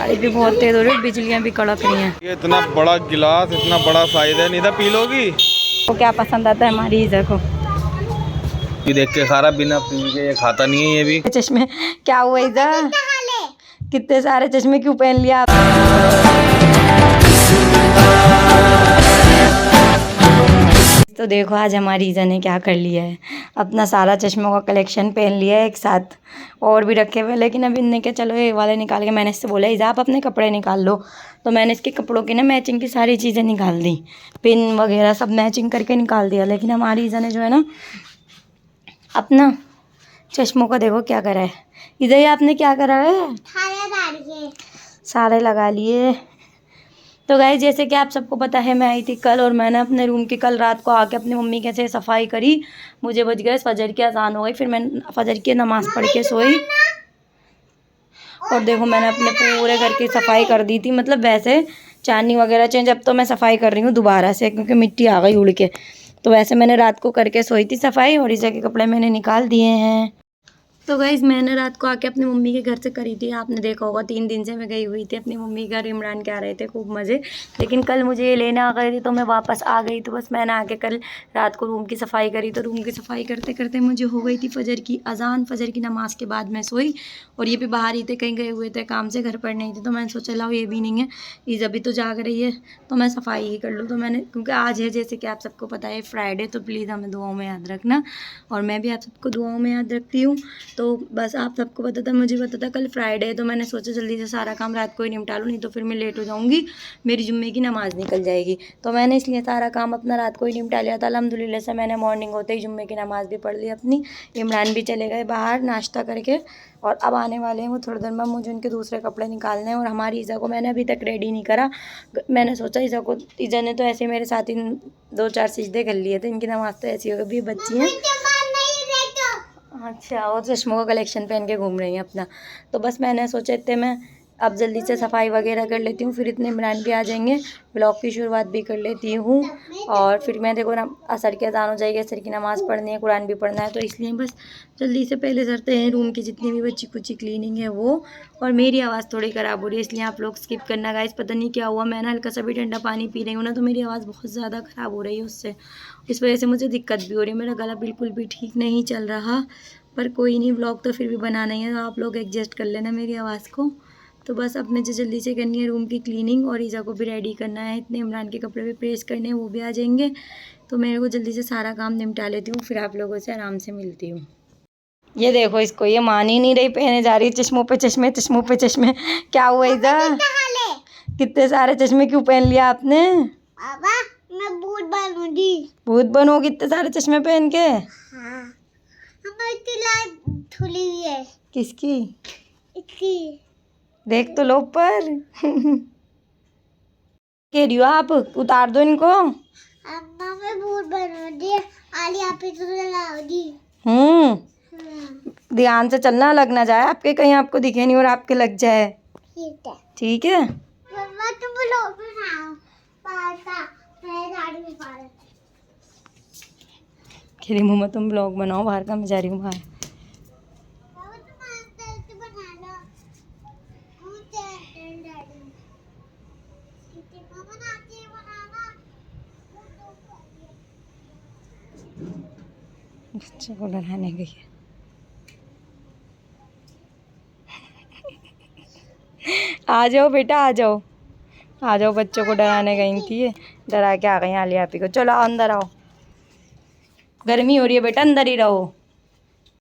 बारिश भी बहुत तेज हो रही है, बिजलियाँ भी कड़क रही हैं। ये इतना बड़ा गिलास, इतना बड़ा साइज है, निदा पी लोगी? तो क्या पसंद आता है हमारी ईज़ा को? ये देख के खा रहा, बिना पी के ये खाता नहीं है। ये भी चश्मे क्या हुआ ईज़ा? कितने सारे चश्मे क्यों पहन लिया आप? तो देखो आज हमारी ईज़ा ने क्या कर लिया है, अपना सारा चश्मों का कलेक्शन पहन लिया है एक साथ। और भी रखे हुए, लेकिन अभी इनने क्या, चलो ये वाले निकाल के, मैंने इससे बोला ईज़ा आप अपने कपड़े निकाल लो, तो मैंने इसके कपड़ों की ना मैचिंग की सारी चीज़ें निकाल दी, पिन वगैरह सब मैचिंग करके निकाल दिया। लेकिन हमारी ईज़ा ने जो है ना अपना चश्मों का देखो क्या करा है। ईज़ा ये आपने क्या करा है? सारे लगा लिए। तो गाइस जैसे कि आप सबको पता है, मैं आई थी कल और मैंने अपने रूम की कल रात को आके अपनी मम्मी कैसे सफाई करी। मुझे बज गए फजर की अजान हो गई, फिर मैं फजर की नमाज़ पढ़ के सोई। और देखो मैंने अपने पूरे घर की सफाई कर दी थी, मतलब वैसे चांदी वगैरह चेंज, अब तो मैं सफाई कर रही हूँ दोबारा से क्योंकि मिट्टी आ गई उड़ के। तो वैसे मैंने रात को करके सोई थी सफाई, और ईज़ा के कपड़े मैंने निकाल दिए हैं। तो गाइज़ मैंने रात को आके अपनी मम्मी के घर से करी थी, आपने देखा होगा 3 दिन से मैं गई हुई थी अपनी मम्मी के घर। इमरान के आ रहे थे खूब मज़े, लेकिन कल मुझे ये लेने आ गए थे तो मैं वापस आ गई। तो बस मैंने आके कल रात को रूम की सफाई करी, तो रूम की सफाई करते करते मुझे हो गई थी फजर की अजान। फजर की नमाज़ के बाद मैं सोई, और ये भी बाहर ही थे, कहीं गए हुए थे काम से, घर पर नहीं थे। तो मैंने सोचा लाओ ये भी नहीं है, ईज़ा भी तो जाग रही है तो मैं सफाई ही कर लूँ। तो मैंने, क्योंकि आज है जैसे कि आप सबको पता है फ्राइडे, तो प्लीज़ हमें दुआओं में याद रखना, और मैं भी आप सबको दुआओं में याद रखती हूँ। तो बस आप सबको पता था, मुझे पता था कल फ्राइडे है, तो मैंने सोचा जल्दी से सारा काम रात को ही निपटा लूँ, नहीं तो फिर मैं लेट हो जाऊँगी, मेरी जुम्मे की नमाज़ निकल जाएगी। तो मैंने इसलिए सारा काम अपना रात को ही निपटा लिया था। अल्हम्दुलिल्लाह से मैंने मॉर्निंग होते ही जुम्मे की नमाज़ भी पढ़ ली अपनी। इमरान भी चले गए बाहर नाश्ता करके, और अब आने वाले हैं वो थोड़ी देर में। मुझे उनके दूसरे कपड़े निकालने हैं, और हमारी ईज़ा को मैंने अभी तक रेडी नहीं करा। मैंने सोचा ईज़ा ने तो ऐसे मेरे साथ ही 2-4 सिजदे कर लिए थे, इनकी नमाज़ तो ऐसी होगी, भी बच्ची हैं। अच्छा, और चश्मों का कलेक्शन पहन के घूम रही हैं अपना। तो बस मैंने सोचा इतने मैं अब जल्दी से सफाई वगैरह कर लेती हूँ, फिर इतने इमरान भी आ जाएंगे, ब्लॉग की शुरुआत भी कर लेती हूँ। और फिर मैं देखो ना असर की अज़ान हो जाएगी, असर की नमाज़ पढ़नी है, कुरान भी पढ़ना है, तो इसलिए बस जल्दी से पहले करते हैं रूम की जितनी भी बच्ची कुची क्लीनिंग है वो। और मेरी आवाज़ थोड़ी ख़राब हो रही है, इसलिए आप लोग स्किप करना गाइस। पता नहीं क्या हुआ, मैं ना हल्का सा भी ठंडा पानी पी रही हूँ ना, तो मेरी आवाज़ बहुत ज़्यादा ख़राब हो रही है उससे, इस वजह से मुझे दिक्कत भी हो रही है। मेरा गला बिल्कुल भी ठीक नहीं चल रहा, पर कोई नहीं, ब्लॉग तो फिर भी बनाना ही है, तो आप लोग एडजस्ट कर लेना मेरी आवाज़ को। तो बस अब मुझे जल्दी से करनी है रूम की क्लीनिंग, और ईज़ा को भी रेडी करना है, इतने इमरान के कपड़े भी प्रेस करने हैं, वो भी आ जाएंगे। तो मेरे को जल्दी से सारा काम निपटा लेती हूँ, फिर आप लोगों से आराम से मिलती हूँ। ये देखो इसको, ये मान ही नहीं रही, पहने जा रही चश्मों पे चश्मे, चश्मों पे चश्मे। क्या हुआ ईज़ा? कितने सारे चश्मे क्यों पहन लिया आपने? मैं भूत बनूंगी। भूत बनोगी इतने सारे चश्मे पहन के? हाँ। हमारी लाइट खुली हुई है। किसकी? इसकी। देख तो लो ऊपर। कह रही हो आप, उतार दो इनको। अम्मा मैं भूत बनूंगी, आली आप ही तो लाओगी। ध्यान से चलना, लग ना जाए आपके, कहीं आपको दिखे नहीं और आपके लग जाए। ठीक है। ठीक है। मम्मा तुम ब्लॉग बनाओ, पापा मैं गाड़ी में पार। खेली मुँह में तुम ब्लॉग बनाओ बाहर का, मैं जा रही हूँ बाहर। बच्चे को डराने गई है। आ जाओ बेटा, आ जाओ, आ जाओ, बच्चों को डराने गई थी, डरा के आ गई आलिया आपी को। चलो अंदर आओ, गर्मी हो रही है बेटा, अंदर ही रहो।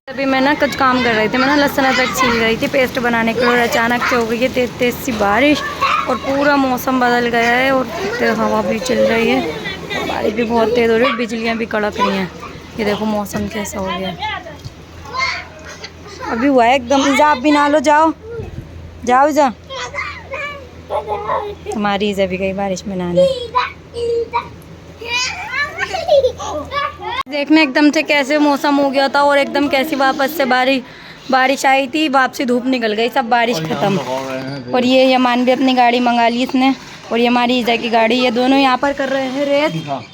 अभी मैं ना कुछ काम कर रही थी, मैं ना लहसुन अदरक छील रही थी पेस्ट बनाने के लिए, और अचानक से हो गई है तेज़ तेज़ सी बारिश, और पूरा मौसम बदल गया है, और तेज़ हवा भी चल रही है, और बारिश भी बहुत तेज़ हो रही है, बिजलियाँ भी कड़क रही हैं। ये देखो मौसम कैसा हो गया, अभी हुआ है एकदम। ईज़ा आप भी नहा लो, जाओ जाओ ईज़ा। हमारी ईज़ा भी गई बारिश में नहाने। देखने एकदम से कैसे मौसम हो गया था, और एकदम कैसी वापस से बारिश आई थी, वापसी धूप निकल गई, सब बारिश ख़त्म। और ये यमान भी अपनी गाड़ी मंगा ली इसने, और ये हमारी ईज़ा की गाड़ी, ये दोनों यहाँ पर कर रहे हैं रेस।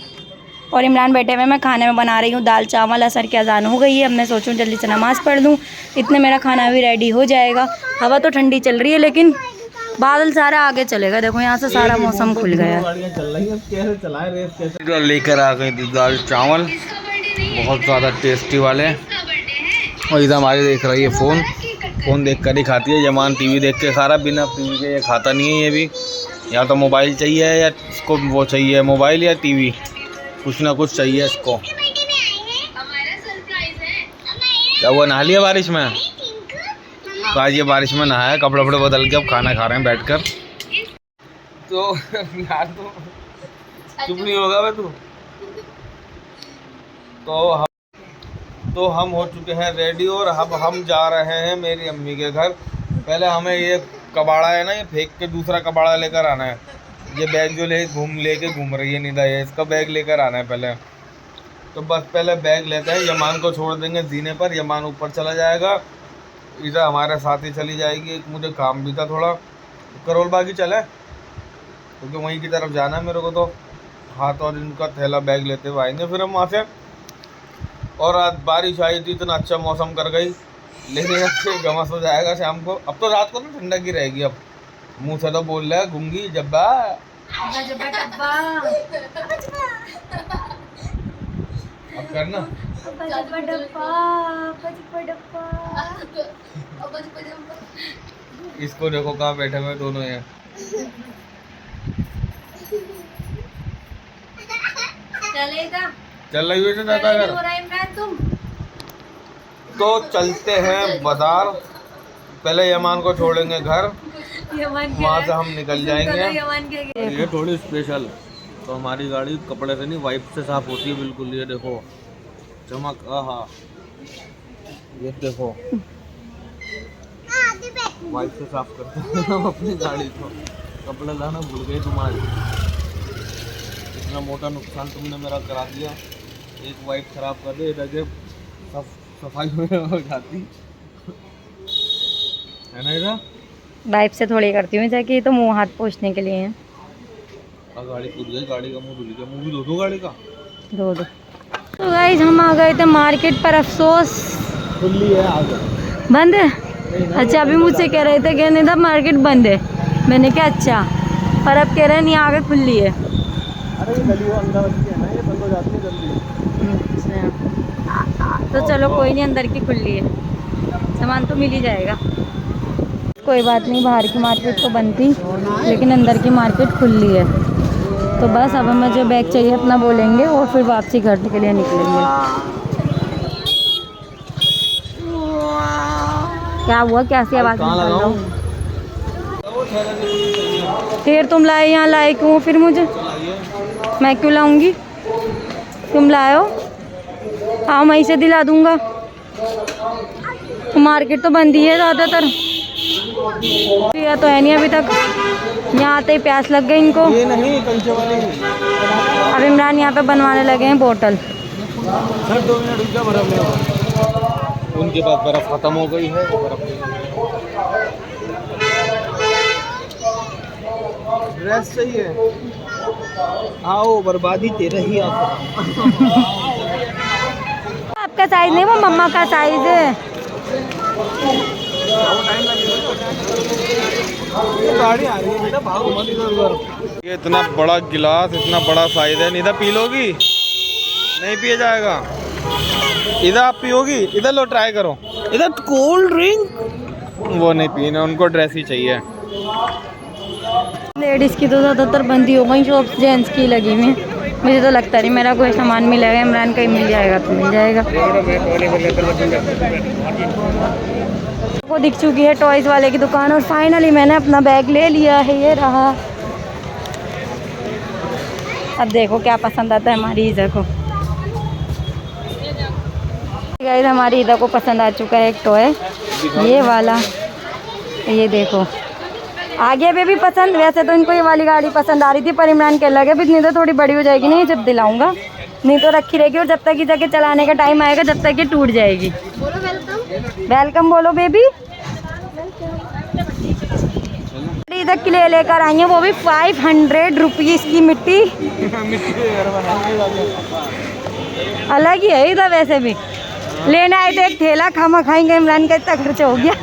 और इमरान बैठे हुए, मैं खाने में बना रही हूँ दाल चावल। असर की अजान हो गई है, अब मैं सोचूं जल्दी से नमाज़ पढ़ लूँ, इतने मेरा खाना भी रेडी हो जाएगा। हवा तो ठंडी चल रही है, लेकिन बादल सारा आगे चलेगा, देखो यहाँ से सारा मौसम खुल गया। गाड़ियाँ चल रही हैं, कैसे चलाए रेस कैसे। लेकर आ गई थी दाल चावल बहुत ज़्यादा टेस्टी वाले, और इधर हमारी देख रही है फ़ोन देख कर ही खाती है। यमान टीवी देख के खा रहा, बिना टीवी के ये खाता नहीं है। ये भी या तो मोबाइल चाहिए या इसको वो चाहिए, मोबाइल या टीवी, कुछ ना कुछ चाहिए इसको। क्या वो नहा लिया बारिश में? तो आज ये बारिश में नहाया, कपड़े वपड़े बदल के अब खाना खा रहे हैं बैठकर। तो यार तो चुप नहीं होगा मैं तू। तो हम हो चुके हैं रेडी और अब हम जा रहे हैं मेरी अम्मी के घर। पहले हमें ये कबाड़ा है ना, ये फेंक के दूसरा कबाड़ा लेकर आना है। ये बैग जो लेके घूम रही है निदा, ये इसका बैग लेकर आना है पहले। तो बस पहले बैग लेते हैं, यमान को छोड़ देंगे जीने पर, यमान ऊपर चला जाएगा, इधर हमारे साथ ही चली जाएगी। मुझे काम भी था थोड़ा, करोल बागी चले क्योंकि वहीं की तरफ जाना है मेरे को। तो हाथ और इनका थैला बैग लेते हुए आएंगे फिर हम वहाँ से। और आज बारिश आई थी, इतना अच्छा मौसम कर गई, लेकिन अब गमस हो जाएगा शाम को। अब तो रात को ना ठंडक ही रहेगी। अब मुँह से तो बोल रहा है गूंगी जब्बा अब करना। इसको देखो कहाँ बैठे हुए दोनों हैं। चलेगा चल रही हुई जाता है। तो चलते हैं बाजार, पहले यमान को छोड़ेंगे घर, वहाँ से हम निकल जाएंगे। ये थोड़ी स्पेशल, तो हमारी गाड़ी कपड़े से नहीं वाइप से साफ होती है बिल्कुल। ये देखो चमक, आहा ये देखो वाइप से साफ करते हैं हम अपनी गाड़ी को। कपड़े लाना भूल गई तुम्हारी, इतना मोटा नुकसान तुमने मेरा करा दिया। एक वाइप खराब कर दे, इधर सफाई हो जाती है ना। इधर वाइप से थोड़ी करती हूँ जाके, तो मुंह हाथ पोंछने के लिए है। गाड़ी कूद गई, गाड़ी का मुंह धुल गया। मुंह भी धो दो गाड़ी का, धो दो। तो गाइस हम आ गए थे मार्केट पर, अफसोस खुली है आगे बंद है। अच्छा अभी मुझसे कह रहे थे कि नहीं था मार्केट बंद है, मैंने कहा अच्छा, पर अब कह रहे हैं नहीं आगे खुली है। अरे ये गली वो अंदर है ना, ये बंद हो जाती है जल्दी। अच्छा तो चलो कोई नहीं, अंदर की खुली है, सामान तो मिल ही जाएगा। कोई बात नहीं, बाहर की मार्केट तो बंद थी लेकिन अंदर की मार्केट खुली है। तो बस अब हमें जो बैग चाहिए अपना बोलेंगे और फिर वापसी घर के लिए निकलेंगे। क्या हुआ, कैसी आवाज़ निकाल रहा हूँ? फिर तुम लाए, यहाँ लाए क्यों फिर मुझे? मैं क्यों लाऊंगी, तुम लाए हो। हाँ वहीं से दिला दूंगा। मार्केट तो बंद ही है ज़्यादातर, या तो है नहीं अभी तक। यहाँ आते ही प्यास लग गई इनको। ये नहीं कंचे वाले, अब इमरान यहाँ पे बनवाने लगे हैं बोतल। सर 2 मिनट रुक जा, बर्फ ले। उनके पास बर्फ खत्म हो गई है, वो बर्फ ड्रेस चाहिए। आओ बर्बादी तेरा ही आपका साइज नहीं, वो मम्मा का साइज है। गाड़ी आ रही है बेटा, भागो मत इधर। ये इतना बड़ा गिलास, इतना बड़ा साइज है। निदा पी लोगी? नहीं पिया जाएगा। इधर आप पियोगी? इधर लो, ट्राई करो। इधर कोल्ड ड्रिंक वो नहीं पीना, उनको ड्रेस ही चाहिए। लेडीज़ की तो ज़्यादातर बंदी हो गई, शॉप्स जेंट्स की लगी हुई है। मुझे तो लगता नहीं मेरा कोई सामान मिलेगा, इमरान का ही मिल जाएगा तो मिल जाएगा। वो दिख चुकी है टॉयज़ वाले की दुकान और फाइनली मैंने अपना बैग ले लिया है, ये रहा। अब देखो क्या पसंद आता है हमारी ईज़ा को। गाइस हमारी ईज़ा को पसंद आ चुका है एक टॉय, ये वाला। ये देखो आ गया बेबी पसंद। वैसे तो इनको ये वाली गाड़ी पसंद आ रही थी, पर इमरान कह लगे भी इतनी तो थोड़ी बड़ी हो जाएगी नहीं जब दिलाऊंगा, नहीं तो रखी रहेगी और जब तक की जगह चलाने का टाइम आएगा जब तक ये टूट जाएगी। बोलो वेलकम। वेलकम बोलो बेबी। इधर के लिए लेकर आई है, वो भी 500 रुपीज़ की मिट्टी। अलग ही है इधर, वैसे भी लेने आए थे एक ठेला, खामा खाएंगे। इमरान का इतना खर्चा हो गया।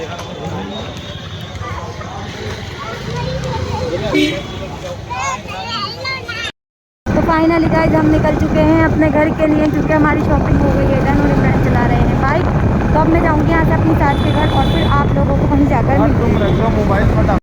तो फाइनली गाइस हम निकल चुके हैं अपने घर के लिए, क्योंकि हमारी शॉपिंग हो गई है डन और इमरान चला रहे हैं बाइक। तो अब मैं जाऊंगी यहाँ से अपनी सास के घर और फिर आप लोगों को वहीं जाकर तुम रख लो मोबाइल फटा।